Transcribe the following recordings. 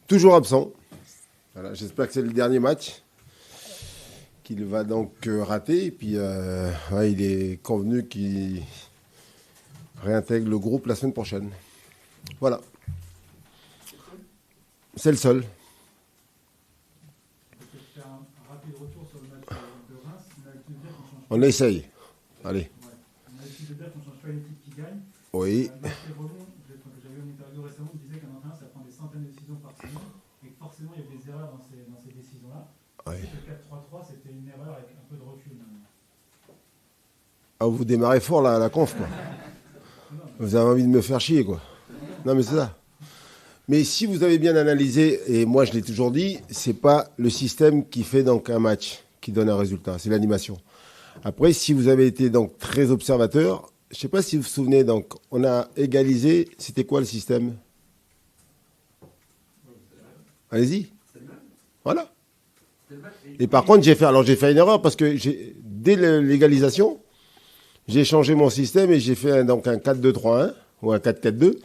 Toujours absent. Voilà, j'espère que c'est le dernier match qu'il va donc rater. Et puis, ouais, il est convenu qu'il réintègre le groupe la semaine prochaine. Voilà. C'est le seul. On essaye. Allez. On a l'habitude de dire qu'on ne change pas une équipe qui gagne. Oui. Marcel Rolon, j'avais eu une interview récemment, disait qu'un entraîneur, ça prend des centaines de décisions par semaine et que forcément, il y a des erreurs dans ces décisions-là. Oui. Le 4-3-3, c'était une erreur avec un peu de recul. Ah, vous démarrez fort là, à la conf, quoi. Vous avez envie de me faire chier, quoi. Non, mais c'est ça. Mais si vous avez bien analysé, et moi je l'ai toujours dit, c'est pas le système qui fait donc un match, qui donne un résultat, c'est l'animation. Après, si vous avez été donc très observateur, je ne sais pas si vous vous souvenez, donc on a égalisé, c'était quoi le système? Allez-y. Voilà. Et par contre, j'ai fait une erreur parce que dès l'égalisation, j'ai changé mon système et j'ai fait donc un 4-2-3-1 ou un 4-4-2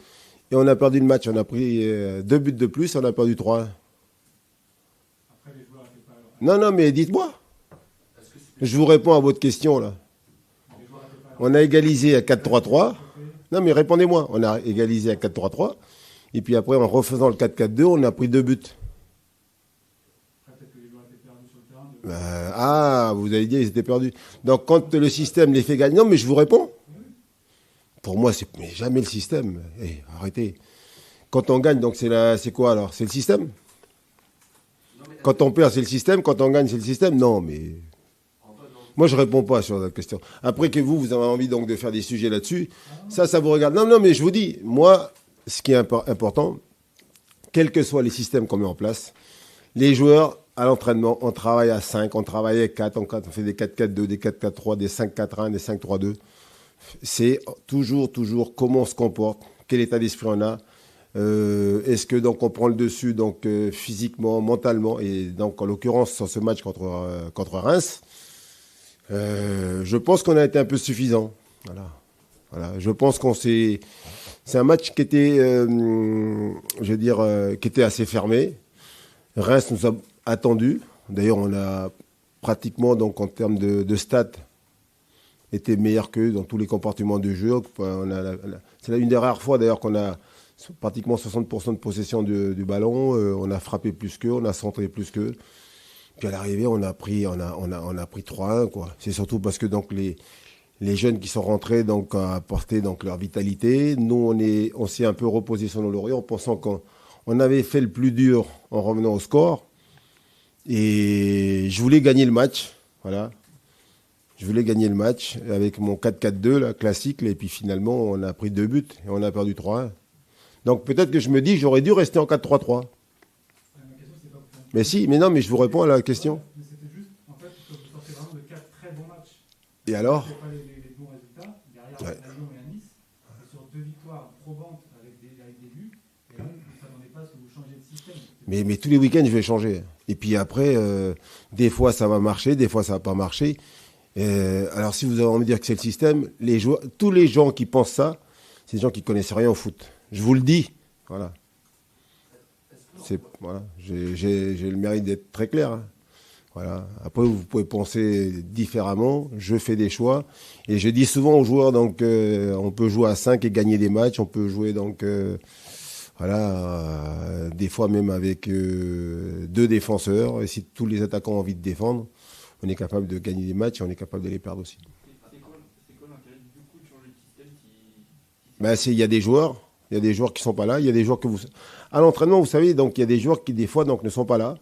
et on a perdu le match. On a pris 2 buts de plus, on a perdu 3-1. Non, mais dites-moi. Je vous réponds à votre question, là. On a égalisé à 4-3-3. Non, mais répondez-moi. On a égalisé à 4-3-3. Et puis après, en refaisant le 4-4-2, on a pris 2 buts. Vous avez dit qu'ils étaient perdus. Donc, quand le système les fait gagner... Non, mais je vous réponds. Pour moi, c'est jamais le système. Arrêtez. Quand on gagne, donc c'est quoi alors? C'est le système? Quand on perd, c'est le système. Quand on gagne, c'est le système? Non, mais... Moi, je ne réponds pas sur la question. Après que vous avez envie donc de faire des sujets là-dessus, ça vous regarde. Non, mais je vous dis, moi, ce qui est important, quels que soient les systèmes qu'on met en place, les joueurs, à l'entraînement, on travaille à 5, on travaille à 4, on fait des 4-4-2, des 4-4-3, des 5-4-1, des 5-3-2. C'est toujours comment on se comporte, quel état d'esprit on a. Est-ce que donc on prend le dessus donc physiquement, mentalement, et donc en l'occurrence sur ce match contre Reims, je pense qu'on a été un peu suffisant. Voilà. Je pense c'est un match qui était, qui était assez fermé. Reims nous a attendu. D'ailleurs, on a pratiquement, donc en termes de stats, été meilleur qu'eux dans tous les comportements du jeu. C'est une des rares fois d'ailleurs qu'on a pratiquement 60% de possession du ballon. On a frappé plus qu'eux, on a centré plus qu'eux. Puis à l'arrivée, on a pris 3-1, quoi. C'est surtout parce que donc les jeunes qui sont rentrés donc ont apporté donc leur vitalité. Nous, on s'est un peu reposé sur nos lauriers en pensant qu'on avait fait le plus dur en revenant au score. Et je voulais gagner le match, voilà. Je voulais gagner le match avec mon 4-4-2 là, classique. Et puis finalement, on a pris 2 buts et on a perdu 3-1. Donc peut-être que je me dis que j'aurais dû rester en 4-3-3. Mais si, mais non, mais je vous réponds à la question. Mais c'était juste, en fait, vous sortez vraiment de 4 très bons matchs. Et alors? Vous n'avez pas les bons résultats. Derrière, à Lyon et à Nice, et sur 2 victoires probantes avec des buts. Et là, vous ne s'attendez pas à ce que vous changiez de système. Mais tous les week-ends, je vais changer. Et puis après, des fois, ça va marcher, des fois, ça va pas marcher. Alors, si vous avez envie de dire que c'est le système, tous les gens qui pensent ça, c'est des gens qui connaissent rien au foot. Je vous le dis. Voilà. Voilà. J'ai le mérite d'être très clair. Hein. Voilà. Après, vous pouvez penser différemment. Je fais des choix. Et je dis souvent aux joueurs, donc, on peut jouer à 5 et gagner des matchs. On peut jouer, donc, des fois même avec 2 défenseurs. Et si tous les attaquants ont envie de défendre, on est capable de gagner des matchs et on est capable de les perdre aussi. C'est quoi l'intérêt du coup de changer de système Il y a des joueurs. Il y a des joueurs qui ne sont pas là. Il y a des joueurs à l'entraînement, vous savez, donc il y a des joueurs qui, des fois, donc, ne sont pas là,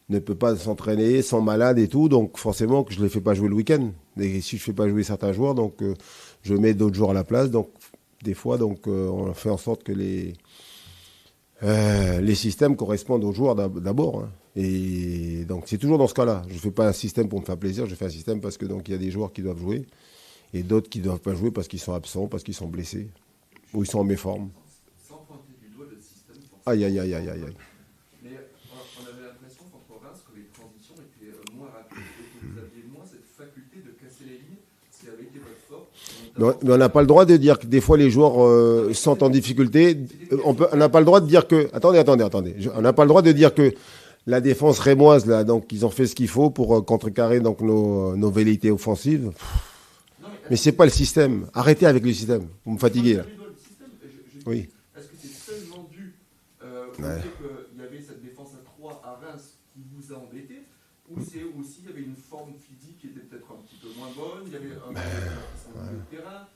ne peuvent pas s'entraîner, sont malades et tout. Donc, forcément, que je ne les fais pas jouer le week-end. Et si je ne fais pas jouer certains joueurs, donc, je mets d'autres joueurs à la place. Donc, des fois, donc, on fait en sorte que les systèmes correspondent aux joueurs d'abord. Hein. Et donc, c'est toujours dans ce cas-là. Je ne fais pas un système pour me faire plaisir. Je fais un système parce que, donc, il y a des joueurs qui doivent jouer et d'autres qui ne doivent pas jouer parce qu'ils sont absents, parce qu'ils sont blessés. Ou ils sont en méforme. Sans pointer du doigt le système. Aïe. Mais on avait l'impression contre Reims que les transitions étaient moins rapides et que vous aviez moins cette faculté de casser les lignes. ce qui avait été votre force. Mais on n'a pas le droit de dire que des fois les joueurs sont en difficulté. On n'a pas le droit de dire que... Attendez. On n'a pas le droit de dire que la défense rémoise, là, donc ils ont fait ce qu'il faut pour contrecarrer donc, nos velléités offensives. Mais c'est pas le système. Arrêtez avec le système. Vous me fatiguez, là. Oui. Est-ce que c'est seulement dû au fait qu'il y avait cette défense à 3 à Reims qui vous a embêté, ou c'est aussi il y avait une forme physique qui était peut-être un petit peu moins bonne, il y avait un milieu de terrain,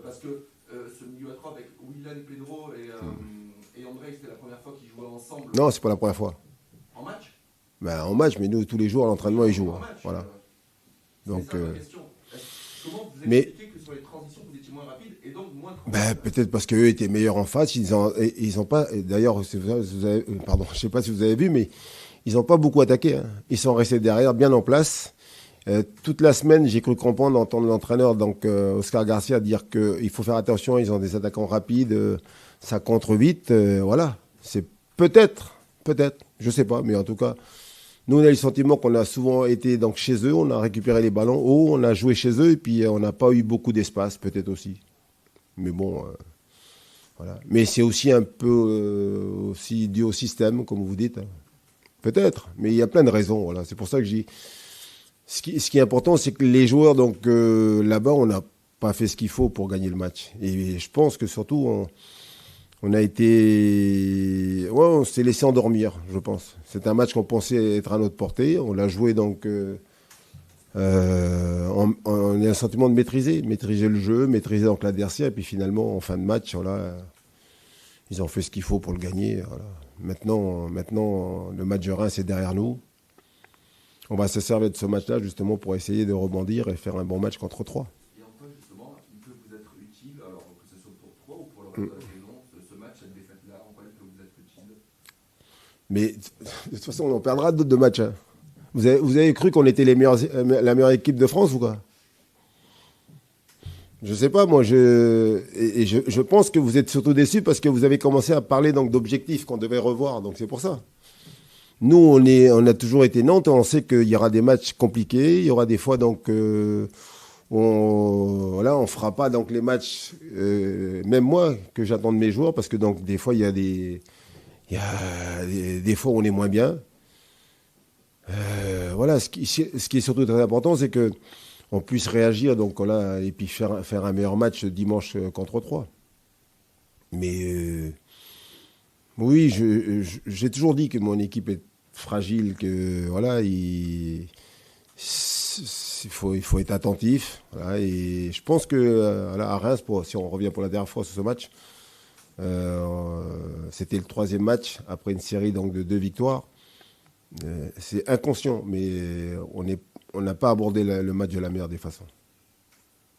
parce que ce milieu à 3 avec Willan, Pedro et André, c'était la première fois qu'ils jouaient ensemble. Non, c'est pas la première fois. En match? En match, mais nous, tous les jours, à l'entraînement, ils jouent. En match, voilà. Donc, c'est ça ma question. Comment vous mais expliquez que sur les transitions, vous étiez moins rapide et donc moins transition? Peut-être parce qu'eux étaient meilleurs en face. Ils ont pas. D'ailleurs, pardon, je sais pas si vous avez vu, mais ils n'ont pas beaucoup attaqué. Hein. Ils sont restés derrière, bien en place. Toute la semaine, j'ai cru comprendre, entendre l'entraîneur, donc Oscar Garcia, dire qu'il faut faire attention. Ils ont des attaquants rapides, ça contre vite. Voilà. C'est peut-être, je sais pas, mais en tout cas. Nous, on a le sentiment qu'on a souvent été donc, chez eux, on a récupéré les ballons haut, on a joué chez eux, et puis on n'a pas eu beaucoup d'espace, peut-être aussi. Mais bon, voilà. Mais c'est aussi un peu aussi dû au système, comme vous dites. Hein. Peut-être, mais il y a plein de raisons. Voilà. C'est pour ça que je dis... Ce qui est important, c'est que les joueurs, donc là-bas, on n'a pas fait ce qu'il faut pour gagner le match. Et je pense que surtout... On a été... Ouais, on s'est laissé endormir, je pense. C'est un match qu'on pensait être à notre portée. On l'a joué donc... on a un sentiment de maîtriser le jeu, maîtriser donc l'adversaire. Et puis finalement, en fin de match, voilà, ils ont fait ce qu'il faut pour le gagner. Voilà. Maintenant, le match de Reims est derrière nous. On va se servir de ce match-là justement pour essayer de rebondir et faire un bon match contre 3. Et en quoi justement, il peut vous être utile, alors que ce soit pour 3 ou pour le reste de la saison, ce match, cette défaite-là, en quoi il peut vous être utile? Mais de toute façon, on perdra d'autres matchs. Hein. Vous avez cru qu'on était la meilleure équipe de France ou quoi? Je sais pas, moi, je pense que vous êtes surtout déçus parce que vous avez commencé à parler donc d'objectifs qu'on devait revoir, donc c'est pour ça. Nous, on a toujours été Nantes, on sait qu'il y aura des matchs compliqués, il y aura des fois donc on fera pas donc les matchs, même moi que j'attends de mes joueurs, parce que donc des fois il y a des fois où on est moins bien. Voilà, ce qui est surtout très important, c'est que on puisse réagir donc là et puis faire un meilleur match dimanche contre 3. Mais oui, j'ai toujours dit que mon équipe est fragile, que voilà, il faut être attentif. Voilà, et je pense que à Reims, si on revient pour la dernière fois sur ce match, c'était le 3e match après une série donc de 2 victoires. C'est inconscient, mais on n'a pas abordé le match de la meilleure des façons,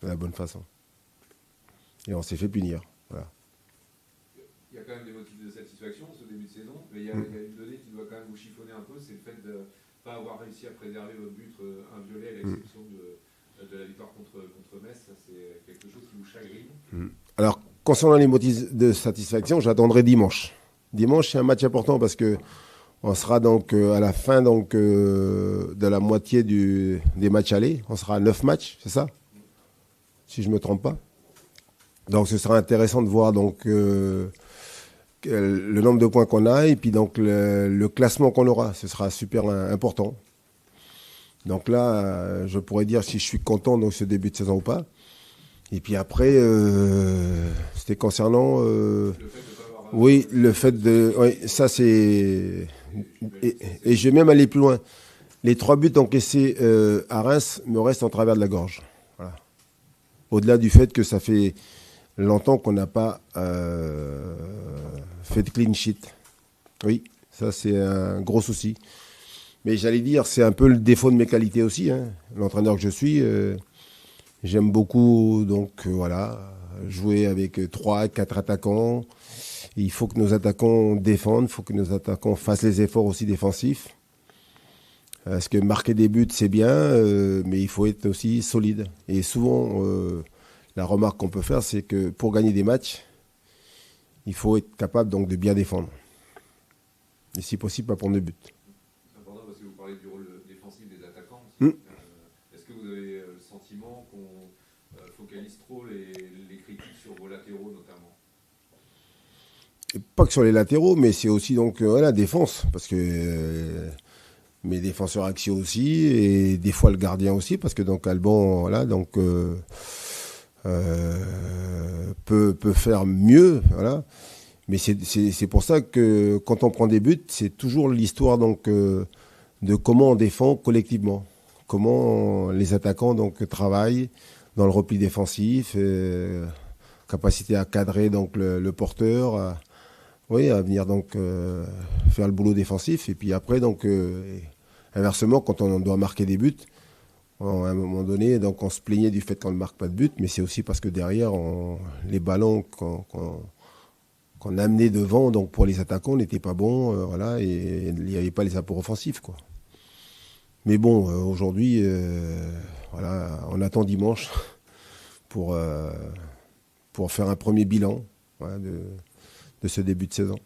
de la bonne façon. Et on s'est fait punir. Voilà. Il y a quand même des motifs de satisfaction ce début de saison, mais il y a une donnée qui doit quand même vous chiffonner un peu, c'est le fait de ne pas avoir réussi à préserver votre but inviolé à l'exception de la victoire contre Metz. Ça, c'est quelque chose qui vous chagrine. Alors, concernant les motifs de satisfaction, j'attendrai dimanche. Dimanche, c'est un match important parce que on sera donc à la fin donc, de la moitié des matchs allés. On sera à 9 matchs, c'est ça? Si je ne me trompe pas. Donc ce sera intéressant de voir donc, le nombre de points qu'on a et puis donc le classement qu'on aura. Ce sera super important. Donc là, je pourrais dire si je suis content de ce début de saison ou pas. Et puis après, c'était concernant... oui, le fait de... Oui, ça c'est... Et je vais même aller plus loin. Les 3 buts encaissés à Reims me restent en travers de la gorge. Voilà. Au-delà du fait que ça fait longtemps qu'on n'a pas fait de clean sheet. Oui, ça c'est un gros souci. Mais j'allais dire, c'est un peu le défaut de mes qualités aussi. Hein. L'entraîneur que je suis, j'aime beaucoup donc voilà, jouer avec 3, 4 attaquants. Il faut que nos attaquants défendent, il faut que nos attaquants fassent les efforts aussi défensifs. Parce que marquer des buts, c'est bien, mais il faut être aussi solide. Et souvent, la remarque qu'on peut faire, c'est que pour gagner des matchs, il faut être capable donc, de bien défendre. Et si possible, pas prendre de but. C'est important parce que vous parlez du rôle défensif des attaquants aussi. Est-ce que vous avez le sentiment focalisent trop les critiques sur vos latéraux notamment. Et pas que sur les latéraux, mais c'est aussi donc la défense, parce que mes défenseurs axiaux aussi, et des fois le gardien aussi, parce que donc Alban, voilà, donc peut faire mieux, voilà. Mais c'est pour ça que quand on prend des buts, c'est toujours l'histoire donc de comment on défend collectivement, comment les attaquants donc travaillent dans le repli défensif, capacité à cadrer donc le porteur, à venir donc faire le boulot défensif. Et puis après donc inversement, quand on doit marquer des buts, à un moment donné, donc on se plaignait du fait qu'on ne marque pas de but, mais c'est aussi parce que derrière les ballons qu'on amenait devant, donc pour les attaquants, n'étaient pas bons, voilà, et il n'y avait pas les apports offensifs, quoi. Mais bon, aujourd'hui, voilà, on attend dimanche pour faire un premier bilan, voilà, de ce début de saison.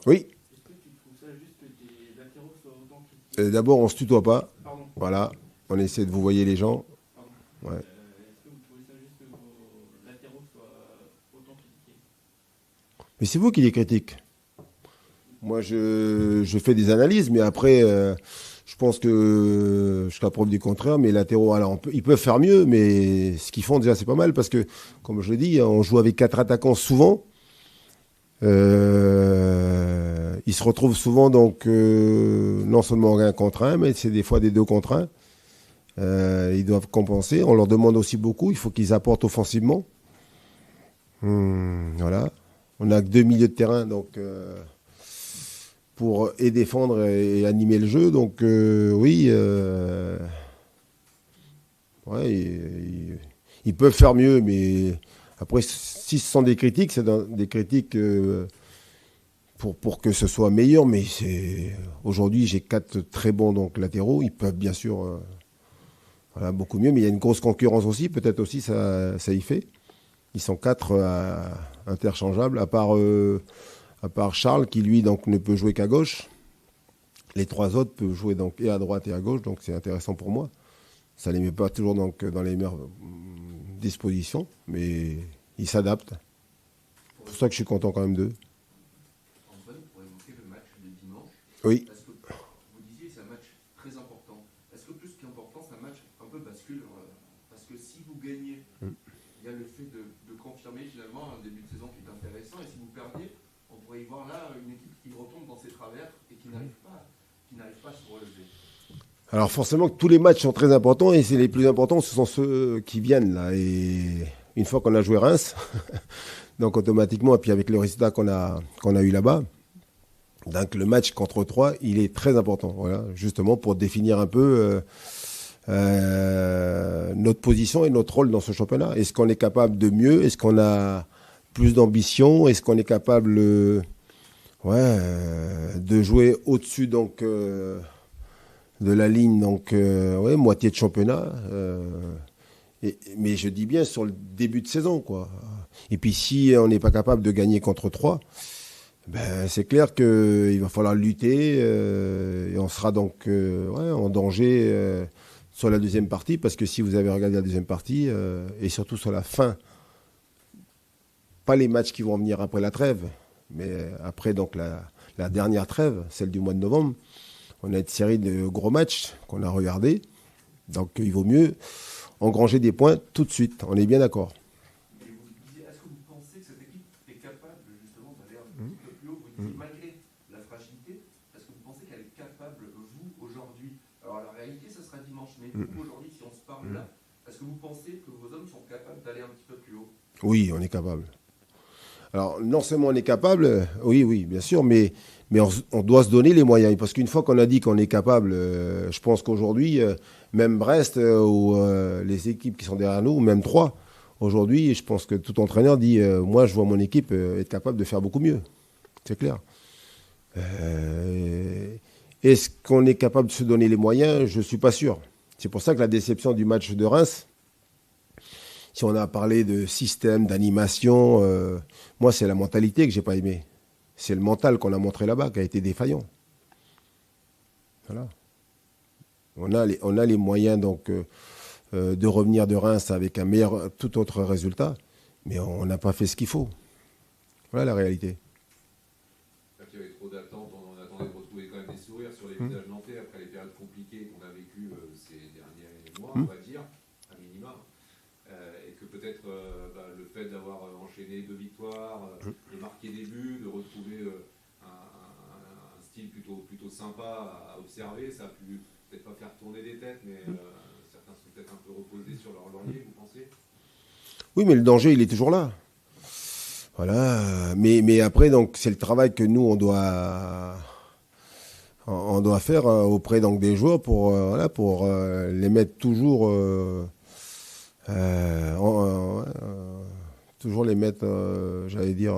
Oui. Est-ce que tu trouves ça juste que tes latéraux soient autant critiqués? D'abord, on ne se tutoie pas. Pardon. Voilà, on essaie de vous voyer les gens. Pardon. Ouais. Est-ce que vous trouvez ça juste que vos latéraux soient autant critiqués? Mais c'est vous qui les critiquez. Moi, je fais des analyses, mais après, je pense que je suis la preuve du contraire. Mais latéraux, alors, ils peuvent faire mieux, mais ce qu'ils font déjà, c'est pas mal, parce que, comme je l'ai dit, on joue avec 4 attaquants souvent. Ils se retrouvent souvent, donc, non seulement 1 contre 1, mais c'est des fois des 2 contre 1. Ils doivent compenser. On leur demande aussi beaucoup. Il faut qu'ils apportent offensivement. Voilà. On n'a que 2 milieux de terrain, donc pour défendre et animer le jeu. Donc oui, ils peuvent faire mieux, mais après, si ce sont des critiques, c'est des critiques pour que ce soit meilleur. Mais aujourd'hui, j'ai 4 très bons donc latéraux. Ils peuvent bien sûr voilà, beaucoup mieux, mais il y a une grosse concurrence aussi. Peut-être aussi ça y fait. Ils sont 4 interchangeables, à part Charles qui lui donc ne peut jouer qu'à gauche. Les 3 autres peuvent jouer donc et à droite et à gauche, donc c'est intéressant pour moi. Ça les met pas toujours donc dans les meilleures dispositions, mais ils s'adaptent. C'est pour ça que je suis content quand même d'eux. Antoine, pour évoquer le match de dimanche. Oui. Parce que vous disiez c'est un match très important. Est-ce que plus qu'important, c'est un match un peu bascule parce que si vous gagnez, il y a le fait de confirmer finalement un début de saison qui est intéressant. Et si vous perdiez, on pourrait y voir là une équipe qui retombe dans ses travers et qui n'arrive pas à se relever. Alors forcément que tous les matchs sont très importants et c'est les plus importants, ce sont ceux qui viennent là. Et une fois qu'on a joué Reims, donc automatiquement, et puis avec le résultat qu'on a eu là-bas, donc le match contre 3, il est très important. Voilà, justement pour définir un peu notre position et notre rôle dans ce championnat. Est-ce qu'on est capable de mieux? Est-ce qu'on a plus d'ambition? Est-ce qu'on est capable de jouer au-dessus donc de la ligne, donc moitié de championnat, mais je dis bien sur le début de saison, quoi. Et puis si on n'est pas capable de gagner contre 3, ben, c'est clair qu'il va falloir lutter et on sera donc en danger sur la deuxième partie, parce que si vous avez regardé la deuxième partie, et surtout sur la fin, pas les matchs qui vont venir après la trêve, mais après donc la dernière trêve, celle du mois de novembre, on a une série de gros matchs qu'on a regardés. Donc il vaut mieux engranger des points tout de suite. On est bien d'accord. Et vous disiez, est-ce que vous pensez que cette équipe est capable justement d'aller un petit peu plus haut? Vous disiez, malgré la fragilité, est-ce que vous pensez qu'elle est capable, vous, aujourd'hui? Alors la réalité, ce sera dimanche, mais vous, aujourd'hui, si on se parle là, est-ce que vous pensez que vos hommes sont capables d'aller un petit peu plus haut? Oui, on est capable. Alors, non seulement on est capable, oui, bien sûr, mais on doit se donner les moyens. Parce qu'une fois qu'on a dit qu'on est capable, je pense qu'aujourd'hui, même Brest ou les équipes qui sont derrière nous, ou même 3, aujourd'hui, je pense que tout entraîneur dit moi, je vois mon équipe être capable de faire beaucoup mieux. C'est clair. Est-ce qu'on est capable de se donner les moyens? Je ne suis pas sûr. C'est pour ça que la déception du match de Reims, si on a parlé de système, d'animation, moi, c'est la mentalité que j'ai pas aimé. C'est le mental qu'on a montré là-bas qui a été défaillant. Voilà. On a les moyens donc de revenir de Reims avec un meilleur, tout autre résultat. Mais on n'a pas fait ce qu'il faut. Voilà la réalité. Il y avait trop d'attentes, on attendait de retrouver quand même des sourires sur les visages nantais après les périodes compliquées qu'on a vécues ces derniers mois, on va dire, à minima. Et que peut-être le fait d'avoir enchaîné 2 victoires, de marquer des buts, de retrouver un style plutôt sympa à observer, ça a pu peut-être pas faire tourner des têtes, mais certains sont peut-être un peu reposés sur leur laurier, vous pensez? Oui, mais le danger, il est toujours là. Voilà. Mais après, donc, c'est le travail que nous, on doit faire auprès donc, des joueurs pour les mettre toujours, toujours les mettre, j'allais dire,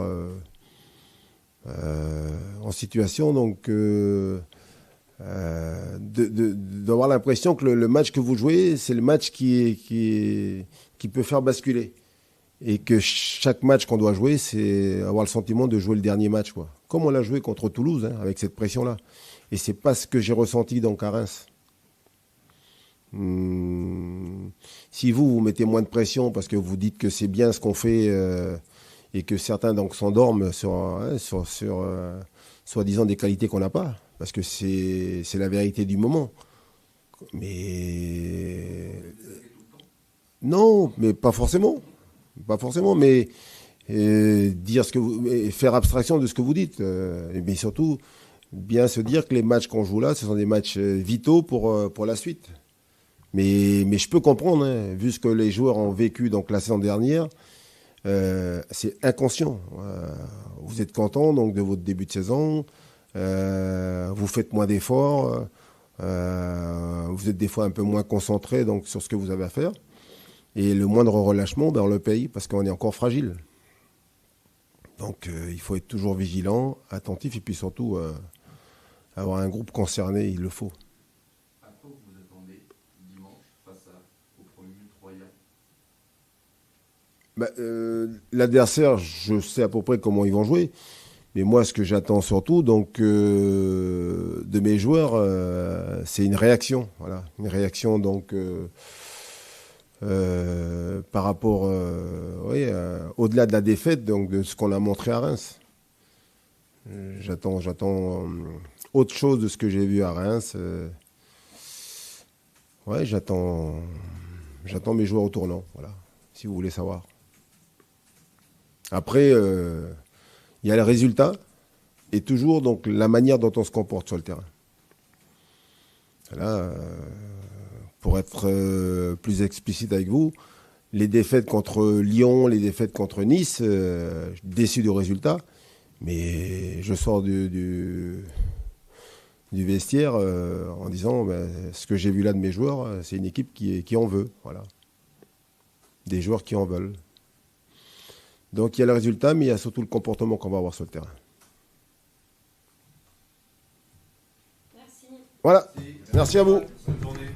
en situation donc d'avoir l'impression que le match que vous jouez, c'est le match qui peut faire basculer. Et que chaque match qu'on doit jouer, c'est avoir le sentiment de jouer le dernier match, quoi. Comme on l'a joué contre Toulouse, hein, avec cette pression-là. Et c'est pas ce que j'ai ressenti donc à Reims. Si vous mettez moins de pression parce que vous dites que c'est bien ce qu'on fait et que certains donc s'endorment sur soi-disant des qualités qu'on n'a pas, parce que c'est la vérité du moment. Mais non, mais pas forcément. Pas forcément, mais dire faire abstraction de ce que vous dites. Mais surtout, bien se dire que les matchs qu'on joue là, ce sont des matchs vitaux pour la suite. Mais je peux comprendre, hein, vu ce que les joueurs ont vécu donc, la saison dernière, c'est inconscient. Vous êtes content donc, de votre début de saison, vous faites moins d'efforts, vous êtes des fois un peu moins concentré donc, sur ce que vous avez à faire. Et le moindre relâchement, on le paye parce qu'on est encore fragile. Donc il faut être toujours vigilant, attentif et puis surtout avoir un groupe concerné, il le faut. À quoi vous attendez dimanche face au promu Troyen? L'adversaire, je sais à peu près comment ils vont jouer. Mais moi, ce que j'attends surtout donc, de mes joueurs, c'est une réaction. Voilà, une réaction donc... par rapport au-delà de la défaite, donc de ce qu'on a montré à Reims. J'attends autre chose de ce que j'ai vu à Reims. J'attends mes joueurs au tournant, voilà, si vous voulez savoir. Après, il y a le résultat et toujours donc, la manière dont on se comporte sur le terrain. Là, pour être plus explicite avec vous, les défaites contre Lyon, les défaites contre Nice, déçu du résultat, mais je sors du vestiaire en disant ce que j'ai vu là de mes joueurs, c'est une équipe qui en veut. Voilà. Des joueurs qui en veulent. Donc il y a le résultat, mais il y a surtout le comportement qu'on va avoir sur le terrain. Merci. Voilà. Merci à vous. Bonne journée.